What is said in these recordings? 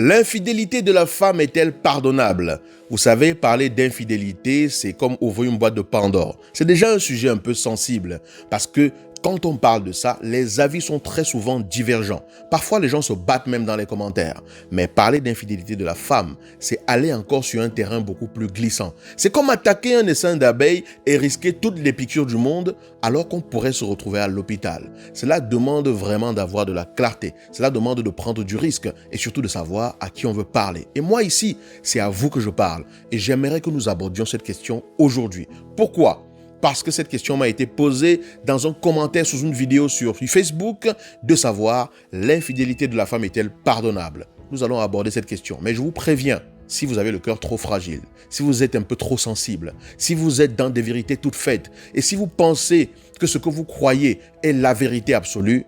L'infidélité de la femme est-elle pardonnable? Vous savez, parler d'infidélité, c'est comme ouvrir une boîte de Pandore. C'est déjà un sujet un peu sensible parce que quand on parle de ça, les avis sont très souvent divergents. Parfois, les gens se battent même dans les commentaires. Mais parler d'infidélité de la femme, c'est aller encore sur un terrain beaucoup plus glissant. C'est comme attaquer un essaim d'abeilles et risquer toutes les piqûres du monde alors qu'on pourrait se retrouver à l'hôpital. Cela demande vraiment d'avoir de la clarté. Cela demande de prendre du risque et surtout de savoir à qui on veut parler. Et moi ici, c'est à vous que je parle. Et j'aimerais que nous abordions cette question aujourd'hui. Pourquoi ? Parce que cette question m'a été posée dans un commentaire sous une vidéo sur Facebook, de savoir l'infidélité de la femme est-elle pardonnable? Nous allons aborder cette question, mais je vous préviens, si vous avez le cœur trop fragile, si vous êtes un peu trop sensible, si vous êtes dans des vérités toutes faites, et si vous pensez que ce que vous croyez est la vérité absolue,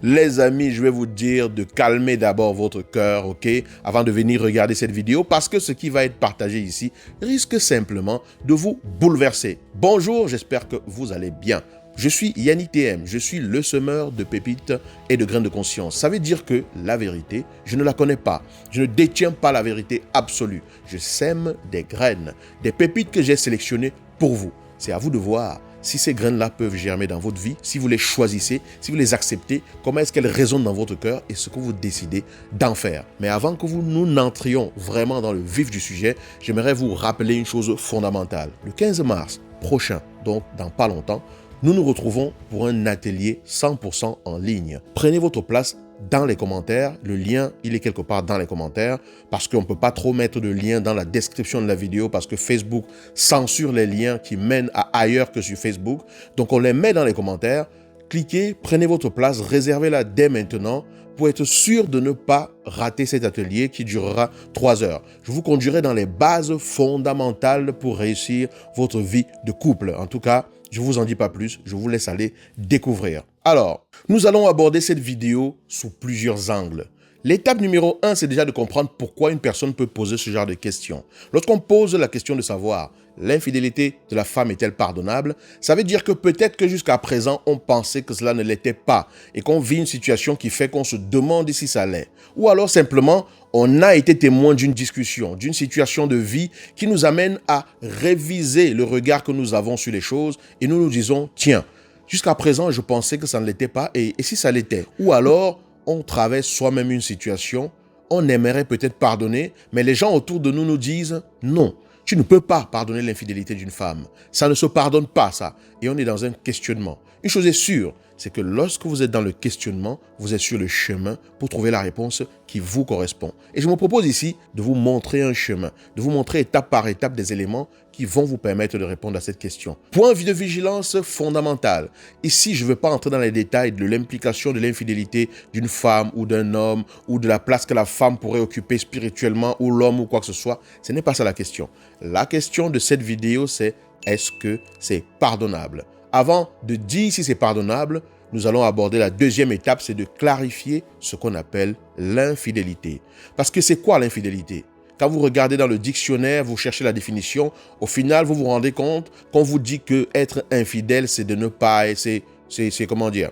les amis, je vais vous dire de calmer d'abord votre cœur, ok, avant de venir regarder cette vidéo, parce que ce qui va être partagé ici risque simplement de vous bouleverser. Bonjour, j'espère que vous allez bien. Je suis Yannick TM, je suis le semeur de pépites et de graines de conscience. Ça veut dire que la vérité, je ne la connais pas. Je ne détiens pas la vérité absolue. Je sème des graines, des pépites que j'ai sélectionnées pour vous. C'est à vous de voir si ces graines-là peuvent germer dans votre vie, si vous les choisissez, si vous les acceptez, comment est-ce qu'elles résonnent dans votre cœur et ce que vous décidez d'en faire. Mais avant que nous n'entrions vraiment dans le vif du sujet, j'aimerais vous rappeler une chose fondamentale. Le 15 mars prochain, donc dans pas longtemps, nous nous retrouvons pour un atelier 100% en ligne. Prenez votre place dans les commentaires. Le lien, il est quelque part dans les commentaires parce qu'on ne peut pas trop mettre de lien dans la description de la vidéo parce que Facebook censure les liens qui mènent à ailleurs que sur Facebook. Donc, on les met dans les commentaires. Cliquez, prenez votre place, réservez-la dès maintenant pour être sûr de ne pas rater cet atelier qui durera 3 heures. Je vous conduirai dans les bases fondamentales pour réussir votre vie de couple. En tout cas, je ne vous en dis pas plus, je vous laisse aller découvrir. Alors, nous allons aborder cette vidéo sous plusieurs angles. L'étape numéro 1, c'est déjà de comprendre pourquoi une personne peut poser ce genre de questions. Lorsqu'on pose la question de savoir l'infidélité de la femme est-elle pardonnable, ça veut dire que peut-être que jusqu'à présent, on pensait que cela ne l'était pas et qu'on vit une situation qui fait qu'on se demande si ça l'est. Ou alors simplement, on a été témoin d'une discussion, d'une situation de vie qui nous amène à réviser le regard que nous avons sur les choses et nous nous disons, tiens, jusqu'à présent, je pensais que ça ne l'était pas et si ça l'était? Ou alors, on traverse soi-même une situation, on aimerait peut-être pardonner, mais les gens autour de nous nous disent, non, tu ne peux pas pardonner l'infidélité d'une femme. Ça ne se pardonne pas, ça. Et on est dans un questionnement. Une chose est sûre, c'est que lorsque vous êtes dans le questionnement, vous êtes sur le chemin pour trouver la réponse qui vous correspond. Et je me propose ici de vous montrer un chemin, de vous montrer étape par étape des éléments qui vont vous permettre de répondre à cette question. Point de vigilance fondamental. Ici, je ne veux pas entrer dans les détails de l'implication de l'infidélité d'une femme ou d'un homme ou de la place que la femme pourrait occuper spirituellement ou l'homme ou quoi que ce soit. Ce n'est pas ça la question. La question de cette vidéo, c'est est-ce que c'est pardonnable? Avant de dire si c'est pardonnable, nous allons aborder la deuxième étape, c'est de clarifier ce qu'on appelle l'infidélité. Parce que c'est quoi l'infidélité? Quand vous regardez dans le dictionnaire, vous cherchez la définition, au final, vous vous rendez compte qu'on vous dit que être infidèle, c'est de ne pas, c'est comment dire?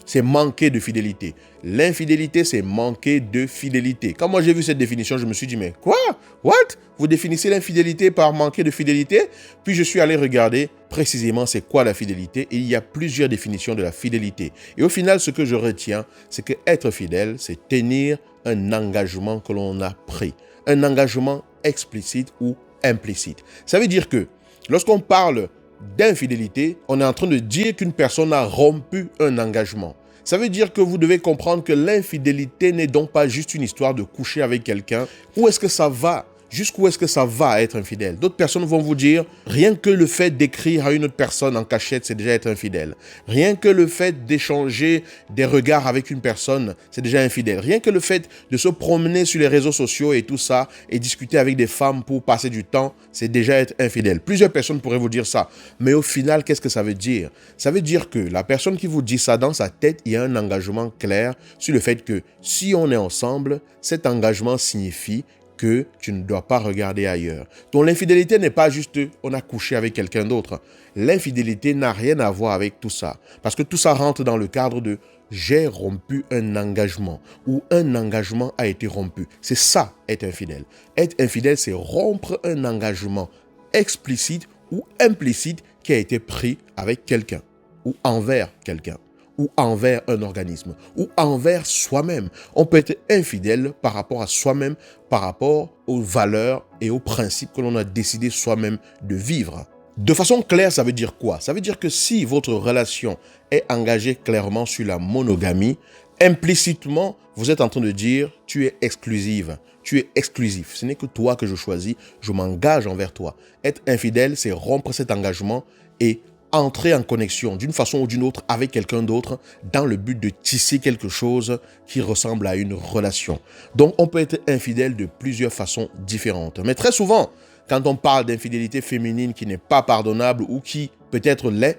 C'est manquer de fidélité. L'infidélité, c'est manquer de fidélité. Quand moi j'ai vu cette définition, je me suis dit, mais quoi? What? Vous définissez l'infidélité par manquer de fidélité? Puis je suis allé regarder précisément c'est quoi la fidélité et il y a plusieurs définitions de la fidélité. Et au final, ce que je retiens, c'est que être fidèle, c'est tenir un engagement que l'on a pris. Un engagement explicite ou implicite. Ça veut dire que lorsqu'on parle d'infidélité, on est en train de dire qu'une personne a rompu un engagement. Ça veut dire que vous devez comprendre que l'infidélité n'est donc pas juste une histoire de coucher avec quelqu'un. Où est-ce que ça va? Jusqu'où est-ce que ça va être infidèle? D'autres personnes vont vous dire, rien que le fait d'écrire à une autre personne en cachette, c'est déjà être infidèle. Rien que le fait d'échanger des regards avec une personne, c'est déjà infidèle. Rien que le fait de se promener sur les réseaux sociaux et tout ça, et discuter avec des femmes pour passer du temps, c'est déjà être infidèle. Plusieurs personnes pourraient vous dire ça. Mais au final, qu'est-ce que ça veut dire? Ça veut dire que la personne qui vous dit ça dans sa tête, il y a un engagement clair sur le fait que si on est ensemble, cet engagement signifie que tu ne dois pas regarder ailleurs. Donc l'infidélité n'est pas juste on a couché avec quelqu'un d'autre. L'infidélité n'a rien à voir avec tout ça. Parce que tout ça rentre dans le cadre de j'ai rompu un engagement ou un engagement a été rompu. C'est ça, être infidèle. Être infidèle, c'est rompre un engagement explicite ou implicite qui a été pris avec quelqu'un ou envers quelqu'un ou envers un organisme, ou envers soi-même. On peut être infidèle par rapport à soi-même, par rapport aux valeurs et aux principes que l'on a décidé soi-même de vivre. De façon claire, ça veut dire quoi? Ça veut dire que si votre relation est engagée clairement sur la monogamie, implicitement, vous êtes en train de dire « tu es exclusive ». Tu es exclusif. Ce n'est que toi que je choisis. Je m'engage envers toi. Être infidèle, c'est rompre cet engagement et entrer en connexion d'une façon ou d'une autre avec quelqu'un d'autre dans le but de tisser quelque chose qui ressemble à une relation. Donc, on peut être infidèle de plusieurs façons différentes. Mais très souvent, quand on parle d'infidélité féminine qui n'est pas pardonnable ou qui peut-être l'est,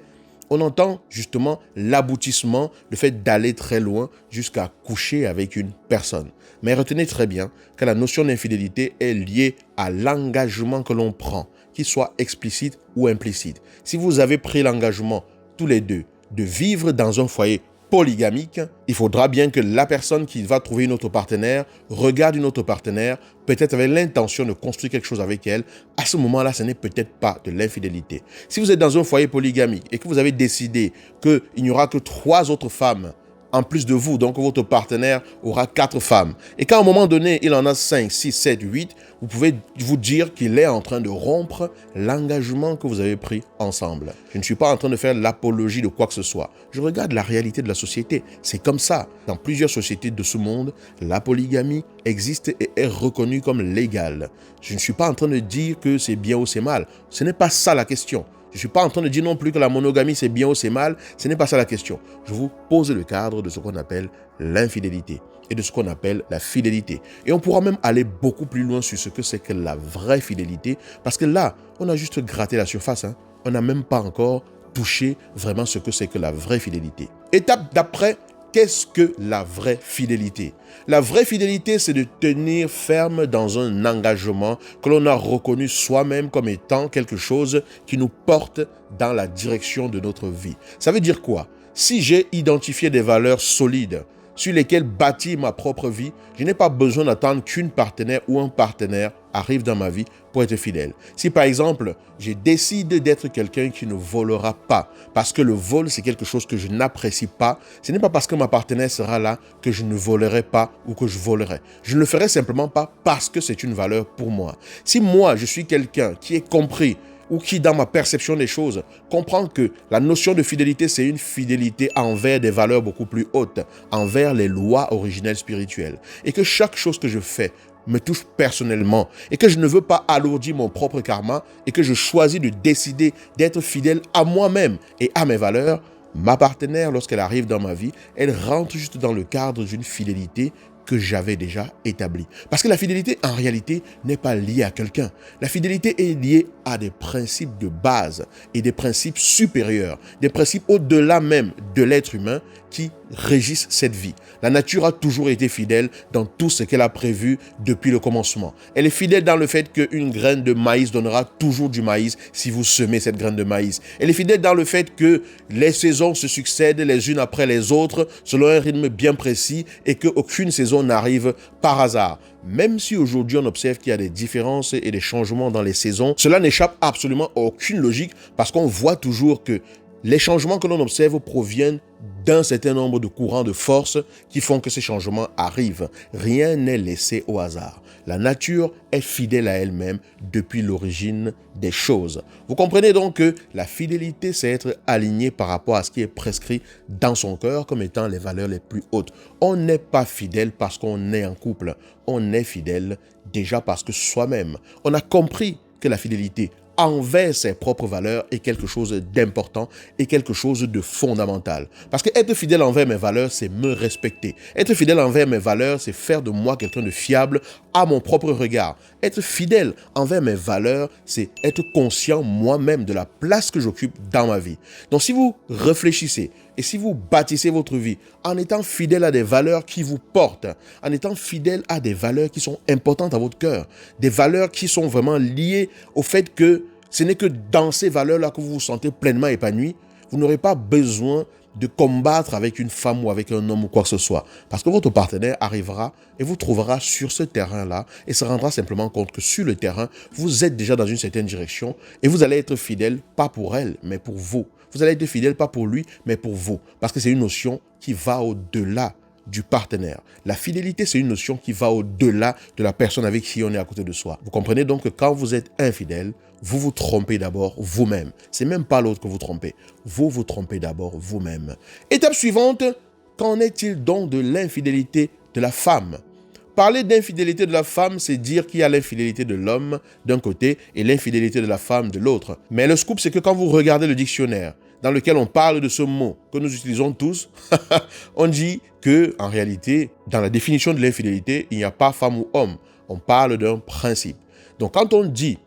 on entend justement l'aboutissement, le fait d'aller très loin jusqu'à coucher avec une personne. Mais retenez très bien que la notion d'infidélité est liée à l'engagement que l'on prend, qu'il soit explicite ou implicite. Si vous avez pris l'engagement, tous les deux, de vivre dans un foyer polygamique, il faudra bien que la personne qui va trouver une autre partenaire regarde une autre partenaire, peut-être avec l'intention de construire quelque chose avec elle. À ce moment-là, ce n'est peut-être pas de l'infidélité. Si vous êtes dans un foyer polygamique et que vous avez décidé qu'il n'y aura que 3 autres femmes en plus de vous, donc votre partenaire aura 4 femmes. Et qu'à un moment donné, il en a 5, 6, 7, 8, vous pouvez vous dire qu'il est en train de rompre l'engagement que vous avez pris ensemble. Je ne suis pas en train de faire l'apologie de quoi que ce soit. Je regarde la réalité de la société. C'est comme ça. Dans plusieurs sociétés de ce monde, la polygamie existe et est reconnue comme légale. Je ne suis pas en train de dire que c'est bien ou c'est mal. Ce n'est pas ça la question. Je ne suis pas en train de dire non plus que la monogamie c'est bien ou c'est mal. Ce n'est pas ça la question. Je vous pose le cadre de ce qu'on appelle l'infidélité et de ce qu'on appelle la fidélité. Et on pourra même aller beaucoup plus loin sur ce que c'est que la vraie fidélité. Parce que là, on a juste gratté la surface. On n'a même pas encore touché vraiment ce que c'est que la vraie fidélité. Étape d'après, qu'est-ce que la vraie fidélité? La vraie fidélité, c'est de tenir ferme dans un engagement que l'on a reconnu soi-même comme étant quelque chose qui nous porte dans la direction de notre vie. Ça veut dire quoi? Si j'ai identifié des valeurs solides sur lesquelles bâtir ma propre vie, je n'ai pas besoin d'attendre qu'une partenaire ou un partenaire arrive dans ma vie pour être fidèle. Si par exemple, je décide d'être quelqu'un qui ne volera pas, parce que le vol c'est quelque chose que je n'apprécie pas, ce n'est pas parce que ma partenaire sera là que je ne volerai pas ou que je volerai. Je ne le ferai simplement pas parce que c'est une valeur pour moi. Si moi je suis quelqu'un qui est compris, ou qui, dans ma perception des choses, comprend que la notion de fidélité, c'est une fidélité envers des valeurs beaucoup plus hautes, envers les lois originelles spirituelles. Et que chaque chose que je fais me touche personnellement et que je ne veux pas alourdir mon propre karma et que je choisis de décider d'être fidèle à moi-même et à mes valeurs, ma partenaire, lorsqu'elle arrive dans ma vie, elle rentre juste dans le cadre d'une fidélité que j'avais déjà établi. Parce que la fidélité, en réalité, n'est pas liée à quelqu'un. La fidélité est liée à des principes de base et des principes supérieurs, des principes au-delà même de l'être humain qui régissent cette vie. La nature a toujours été fidèle dans tout ce qu'elle a prévu depuis le commencement. Elle est fidèle dans le fait qu'une graine de maïs donnera toujours du maïs si vous semez cette graine de maïs. Elle est fidèle dans le fait que les saisons se succèdent les unes après les autres selon un rythme bien précis et qu'aucune saison n'arrive par hasard. Même si aujourd'hui on observe qu'il y a des différences et des changements dans les saisons, cela n'échappe absolument à aucune logique parce qu'on voit toujours que les changements que l'on observe proviennent d'un certain nombre de courants de force qui font que ces changements arrivent. Rien n'est laissé au hasard. La nature est fidèle à elle-même depuis l'origine des choses. Vous comprenez donc que la fidélité, c'est être aligné par rapport à ce qui est prescrit dans son cœur comme étant les valeurs les plus hautes. On n'est pas fidèle parce qu'on est en couple. On est fidèle déjà parce que soi-même, on a compris que la fidélité envers ses propres valeurs est quelque chose d'important et quelque chose de fondamental. Parce que être fidèle envers mes valeurs, c'est me respecter. Être fidèle envers mes valeurs, c'est faire de moi quelqu'un de fiable à mon propre regard. Être fidèle envers mes valeurs, c'est être conscient moi-même de la place que j'occupe dans ma vie. Donc si vous réfléchissez Et si vous bâtissez votre vie en étant fidèle à des valeurs qui vous portent, en étant fidèle à des valeurs qui sont importantes à votre cœur, des valeurs qui sont vraiment liées au fait que ce n'est que dans ces valeurs-là que vous vous sentez pleinement épanoui, vous n'aurez pas besoin de combattre avec une femme ou avec un homme ou quoi que ce soit. Parce que votre partenaire arrivera et vous trouvera sur ce terrain-là et se rendra simplement compte que sur le terrain, vous êtes déjà dans une certaine direction et vous allez être fidèle, pas pour elle, mais pour vous. Vous allez être fidèle, pas pour lui, mais pour vous. Parce que c'est une notion qui va au-delà du partenaire. La fidélité, c'est une notion qui va au-delà de la personne avec qui on est à côté de soi. Vous comprenez donc que quand vous êtes infidèle, vous vous trompez d'abord vous-même. C'est même pas l'autre que vous trompez. Vous vous trompez d'abord vous-même. Étape suivante, qu'en est-il donc de l'infidélité de la femme? Parler d'infidélité de la femme, c'est dire qu'il y a l'infidélité de l'homme d'un côté et l'infidélité de la femme de l'autre. Mais le scoop, c'est que quand vous regardez le dictionnaire dans lequel on parle de ce mot que nous utilisons tous, on dit que, en réalité, dans la définition de l'infidélité, il n'y a pas femme ou homme. On parle d'un principe. Donc, quand on dit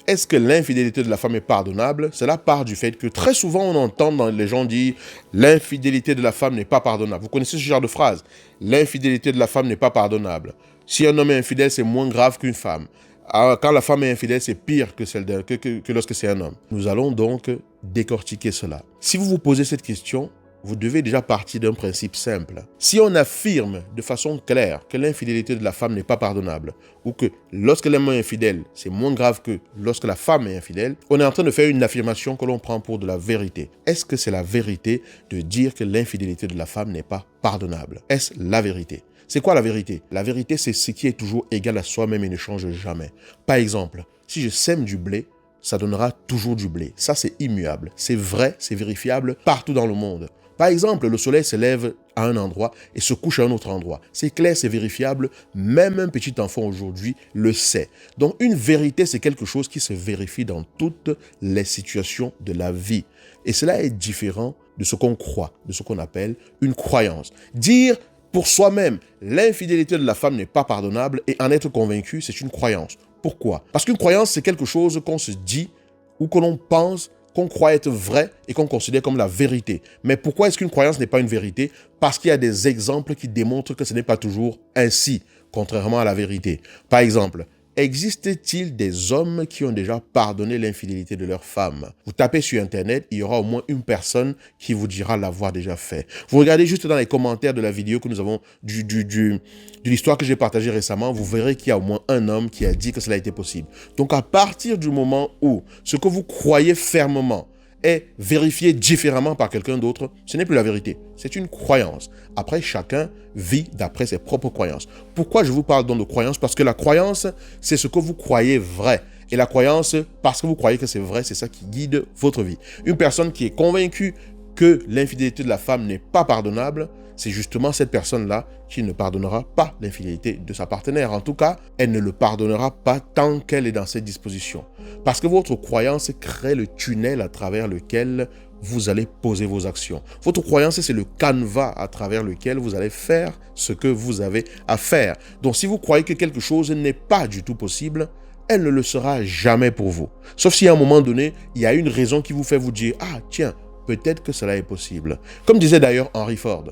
est-ce que l'infidélité de la femme est pardonnable? Cela part du fait que très souvent on entend les gens dire l'infidélité de la femme n'est pas pardonnable. Vous connaissez ce genre de phrase? L'infidélité de la femme n'est pas pardonnable. Si un homme est infidèle, c'est moins grave qu'une femme. Quand la femme est infidèle, c'est pire que lorsque c'est un homme. Nous allons donc décortiquer cela. Si vous vous posez cette question, vous devez déjà partir d'un principe simple. Si on affirme de façon claire que l'infidélité de la femme n'est pas pardonnable, ou que lorsque l'homme est infidèle, c'est moins grave que lorsque la femme est infidèle, on est en train de faire une affirmation que l'on prend pour de la vérité. Est-ce que c'est la vérité de dire que l'infidélité de la femme n'est pas pardonnable? Est-ce la vérité? C'est quoi la vérité? La vérité, c'est ce qui est toujours égal à soi-même et ne change jamais. Par exemple, si je sème du blé, ça donnera toujours du blé. Ça, c'est immuable. C'est vrai, c'est vérifiable partout dans le monde. Par exemple, le soleil se lève à un endroit et se couche à un autre endroit. C'est clair, c'est vérifiable. Même un petit enfant aujourd'hui le sait. Donc, une vérité, c'est quelque chose qui se vérifie dans toutes les situations de la vie. Et cela est différent de ce qu'on croit, de ce qu'on appelle une croyance. Dire pour soi-même, l'infidélité de la femme n'est pas pardonnable et en être convaincu, c'est une croyance. Pourquoi? Parce qu'une croyance, c'est quelque chose qu'on se dit ou que l'on pense, qu'on croit être vrai et qu'on considère comme la vérité. Mais pourquoi est-ce qu'une croyance n'est pas une vérité? Parce qu'il y a des exemples qui démontrent que ce n'est pas toujours ainsi, contrairement à la vérité. Par exemple, existe-t-il des hommes qui ont déjà pardonné l'infidélité de leur femme? Vous tapez sur Internet, il y aura au moins une personne qui vous dira l'avoir déjà fait. Vous regardez juste dans les commentaires de la vidéo que nous avons, de l'histoire que j'ai partagée récemment, vous verrez qu'il y a au moins un homme qui a dit que cela était possible. Donc à partir du moment où ce que vous croyez fermement est vérifié différemment par quelqu'un d'autre, ce n'est plus la vérité. C'est une croyance. Après, chacun vit d'après ses propres croyances. Pourquoi je vous parle donc de croyance? Parce que la croyance, c'est ce que vous croyez vrai. Et la croyance, parce que vous croyez que c'est vrai, c'est ça qui guide votre vie. Une personne qui est convaincue que l'infidélité de la femme n'est pas pardonnable, c'est justement cette personne-là qui ne pardonnera pas l'infidélité de sa partenaire. En tout cas, elle ne le pardonnera pas tant qu'elle est dans cette disposition. Parce que votre croyance crée le tunnel à travers lequel vous allez poser vos actions. Votre croyance, c'est le canevas à travers lequel vous allez faire ce que vous avez à faire. Donc, si vous croyez que quelque chose n'est pas du tout possible, elle ne le sera jamais pour vous. Sauf si à un moment donné, il y a une raison qui vous fait vous dire « Ah, tiens, peut-être que cela est possible. » Comme disait d'ailleurs Henry Ford,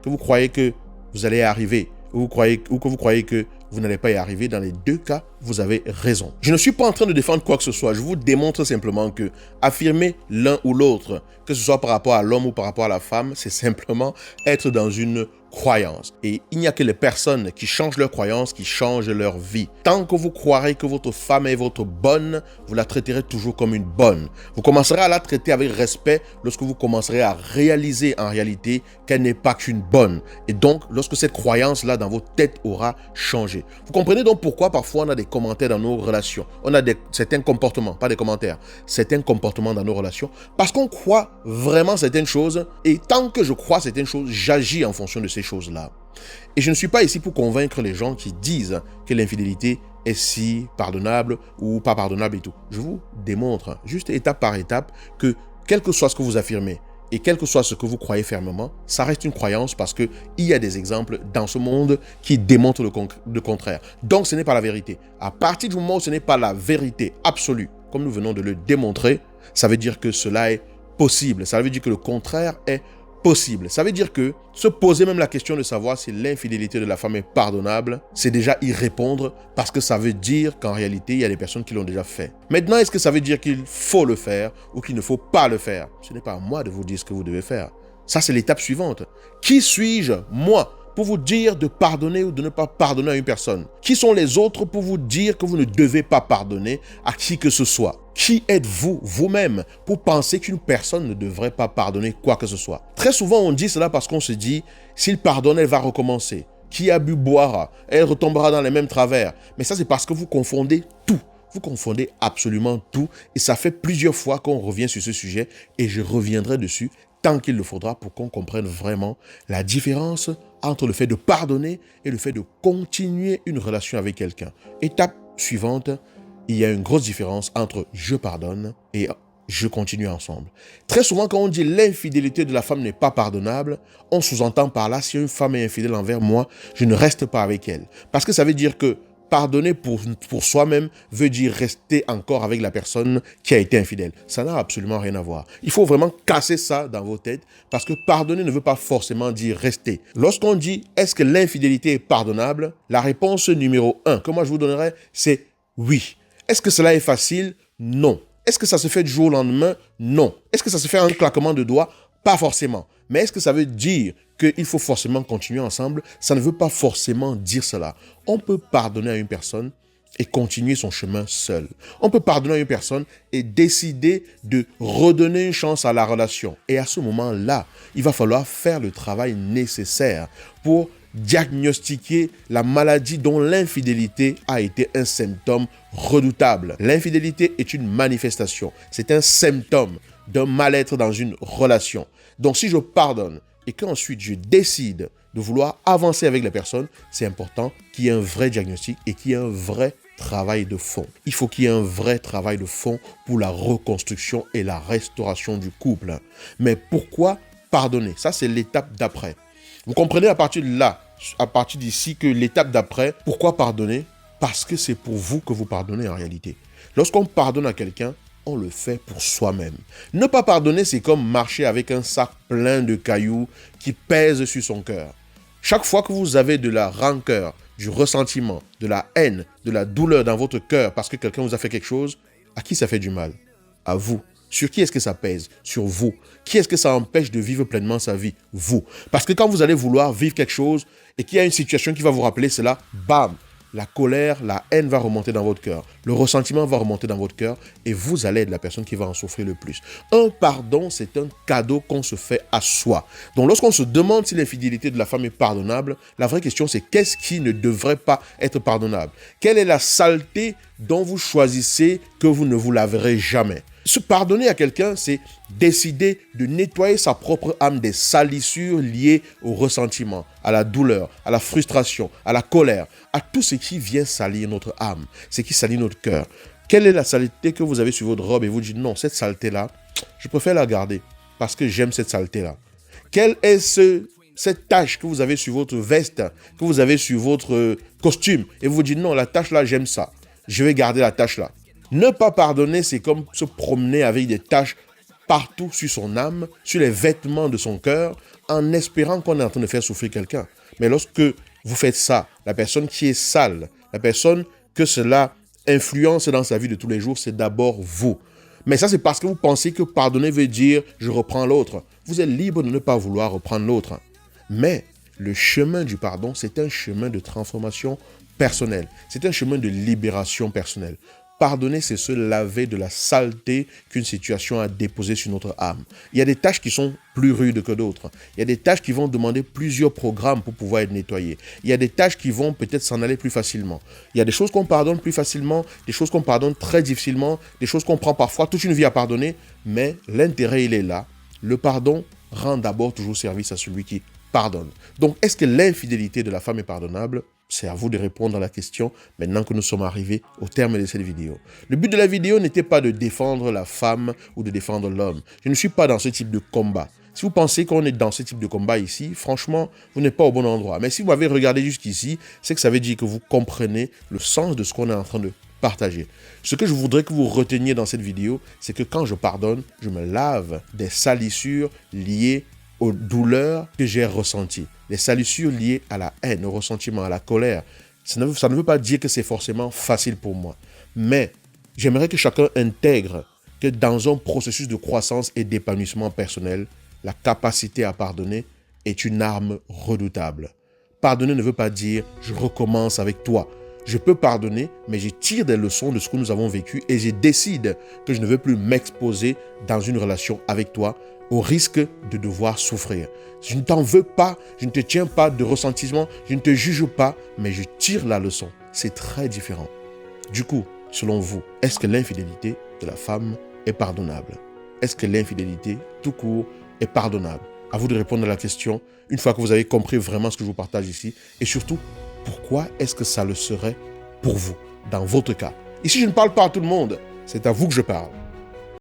que vous croyez que vous allez y arriver ou que vous croyez que vous n'allez pas y arriver, dans les deux cas, vous avez raison. Je ne suis pas en train de défendre quoi que ce soit. Je vous démontre simplement que affirmer l'un ou l'autre, que ce soit par rapport à l'homme ou par rapport à la femme, c'est simplement être dans une croyance. Et il n'y a que les personnes qui changent leur croyance, qui changent leur vie. Tant que vous croirez que votre femme est votre bonne, vous la traiterez toujours comme une bonne. Vous commencerez à la traiter avec respect lorsque vous commencerez à réaliser en réalité qu'elle n'est pas qu'une bonne. Et donc, lorsque cette croyance-là dans votre tête aura changé. Vous comprenez donc pourquoi parfois on a des commentaires dans nos relations. On a certains comportements, pas des commentaires, certains comportements dans nos relations parce qu'on croit vraiment certaines choses et tant que je crois certaines choses, j'agis en fonction de ces choses-là. Et je ne suis pas ici pour convaincre les gens qui disent que l'infidélité est si pardonnable ou pas pardonnable et tout. Je vous démontre juste étape par étape que quel que soit ce que vous affirmez, et quel que soit ce que vous croyez fermement, ça reste une croyance parce qu'il y a des exemples dans ce monde qui démontrent le contraire. Donc, ce n'est pas la vérité. À partir du moment où ce n'est pas la vérité absolue, comme nous venons de le démontrer, ça veut dire que cela est possible. Ça veut dire que le contraire est possible. Ça veut dire que se poser même la question de savoir si l'infidélité de la femme est pardonnable, c'est déjà y répondre parce que ça veut dire qu'en réalité, il y a des personnes qui l'ont déjà fait. Maintenant, est-ce que ça veut dire qu'il faut le faire ou qu'il ne faut pas le faire? Ce n'est pas à moi de vous dire ce que vous devez faire. Ça, c'est l'étape suivante. Qui suis-je, moi, pour vous dire de pardonner ou de ne pas pardonner à une personne? Qui sont les autres pour vous dire que vous ne devez pas pardonner à qui que ce soit? Qui êtes-vous, vous-même, pour penser qu'une personne ne devrait pas pardonner quoi que ce soit? Très souvent, on dit cela parce qu'on se dit, s'il pardonne, elle va recommencer. Qui a bu boira, elle retombera dans les mêmes travers. Mais ça, c'est parce que vous confondez tout. Vous confondez absolument tout. Et ça fait plusieurs fois qu'on revient sur ce sujet et je reviendrai dessus tant qu'il le faudra pour qu'on comprenne vraiment la différence entre le fait de pardonner et le fait de continuer une relation avec quelqu'un. Étape suivante, il y a une grosse différence entre je pardonne et je continue ensemble. Très souvent, quand on dit l'infidélité de la femme n'est pas pardonnable, on sous-entend par là, si une femme est infidèle envers moi, je ne reste pas avec elle. Parce que ça veut dire que pardonner pour soi-même veut dire rester encore avec la personne qui a été infidèle. Ça n'a absolument rien à voir. Il faut vraiment casser ça dans vos têtes parce que pardonner ne veut pas forcément dire rester. Lorsqu'on dit est-ce que l'infidélité est pardonnable, la réponse numéro 1 que moi je vous donnerai, c'est oui. Est-ce que cela est facile? Non. Est-ce que ça se fait du jour au lendemain? Non. Est-ce que ça se fait en un claquement de doigts? Pas forcément. Mais est-ce que ça veut dire qu'il faut forcément continuer ensemble? Ça ne veut pas forcément dire cela. On peut pardonner à une personne et continuer son chemin seul. On peut pardonner à une personne et décider de redonner une chance à la relation. Et à ce moment-là, il va falloir faire le travail nécessaire pour diagnostiquer la maladie dont l'infidélité a été un symptôme redoutable. L'infidélité est une manifestation, c'est un symptôme d'un mal-être dans une relation. Donc si je pardonne et qu'ensuite je décide de vouloir avancer avec la personne, c'est important qu'il y ait un vrai diagnostic et qu'il y ait un vrai travail de fond. Il faut qu'il y ait un vrai travail de fond pour la reconstruction et la restauration du couple. Mais pourquoi pardonner? Ça, c'est l'étape d'après. Vous comprenez à partir de là, à partir d'ici, que l'étape d'après, pourquoi pardonner? Parce que c'est pour vous que vous pardonnez en réalité. Lorsqu'on pardonne à quelqu'un, on le fait pour soi-même. Ne pas pardonner, c'est comme marcher avec un sac plein de cailloux qui pèsent sur son cœur. Chaque fois que vous avez de la rancœur, du ressentiment, de la haine, de la douleur dans votre cœur parce que quelqu'un vous a fait quelque chose, à qui ça fait du mal? À vous. Sur qui est-ce que ça pèse? Sur vous. Qui est-ce que ça empêche de vivre pleinement sa vie? Vous. Parce que quand vous allez vouloir vivre quelque chose et qu'il y a une situation qui va vous rappeler cela, bam, la colère, la haine va remonter dans votre cœur. Le ressentiment va remonter dans votre cœur et vous allez être la personne qui va en souffrir le plus. Un pardon, c'est un cadeau qu'on se fait à soi. Donc lorsqu'on se demande si l'infidélité de la femme est pardonnable, la vraie question c'est qu'est-ce qui ne devrait pas être pardonnable? Quelle est la saleté dont vous choisissez que vous ne vous laverez jamais? Se pardonner à quelqu'un, c'est décider de nettoyer sa propre âme des salissures liées au ressentiment, à la douleur, à la frustration, à la colère, à tout ce qui vient salir notre âme, ce qui salit notre cœur. Quelle est la saleté que vous avez sur votre robe et vous dites non, cette saleté-là, je préfère la garder parce que j'aime cette saleté-là. Quelle est cette tache que vous avez sur votre veste, que vous avez sur votre costume et vous dites non, la tache-là, j'aime ça. Je vais garder la tache-là. Ne pas pardonner, c'est comme se promener avec des taches partout sur son âme, sur les vêtements de son cœur, en espérant qu'on est en train de faire souffrir quelqu'un. Mais lorsque vous faites ça, la personne qui est sale, la personne que cela influence dans sa vie de tous les jours, c'est d'abord vous. Mais ça, c'est parce que vous pensez que pardonner veut dire « je reprends l'autre ». Vous êtes libre de ne pas vouloir reprendre l'autre. Mais le chemin du pardon, c'est un chemin de transformation personnelle. C'est un chemin de libération personnelle. Pardonner, c'est se laver de la saleté qu'une situation a déposée sur notre âme. Il y a des tâches qui sont plus rudes que d'autres. Il y a des tâches qui vont demander plusieurs programmes pour pouvoir être nettoyées. Il y a des tâches qui vont peut-être s'en aller plus facilement. Il y a des choses qu'on pardonne plus facilement, des choses qu'on pardonne très difficilement, des choses qu'on prend parfois toute une vie à pardonner. Mais l'intérêt, il est là. Le pardon rend d'abord toujours service à celui qui pardonne. Donc, est-ce que l'infidélité de la femme est pardonnable ? C'est à vous de répondre à la question maintenant que nous sommes arrivés au terme de cette vidéo. Le but de la vidéo n'était pas de défendre la femme ou de défendre l'homme. Je ne suis pas dans ce type de combat. Si vous pensez qu'on est dans ce type de combat ici, franchement, vous n'êtes pas au bon endroit. Mais si vous m'avez regardé jusqu'ici, c'est que ça veut dire que vous comprenez le sens de ce qu'on est en train de partager. Ce que je voudrais que vous reteniez dans cette vidéo, c'est que quand je pardonne, je me lave des salissures liées aux douleurs que j'ai ressenties, les salissures liées à la haine, au ressentiment, à la colère. Ça ne veut pas dire que c'est forcément facile pour moi. Mais j'aimerais que chacun intègre que dans un processus de croissance et d'épanouissement personnel, la capacité à pardonner est une arme redoutable. Pardonner ne veut pas dire « je recommence avec toi ». Je peux pardonner, mais je tire des leçons de ce que nous avons vécu et je décide que je ne veux plus m'exposer dans une relation avec toi au risque de devoir souffrir. Je ne t'en veux pas, je ne te tiens pas de ressentiment, je ne te juge pas, mais je tire la leçon. C'est très différent. Du coup, selon vous, est-ce que l'infidélité de la femme est pardonnable? Est-ce que l'infidélité, tout court, est pardonnable? À vous de répondre à la question une fois que vous avez compris vraiment ce que je vous partage ici. Et surtout, pourquoi est-ce que ça le serait pour vous, dans votre cas? Ici, je ne parle pas à tout le monde. C'est à vous que je parle.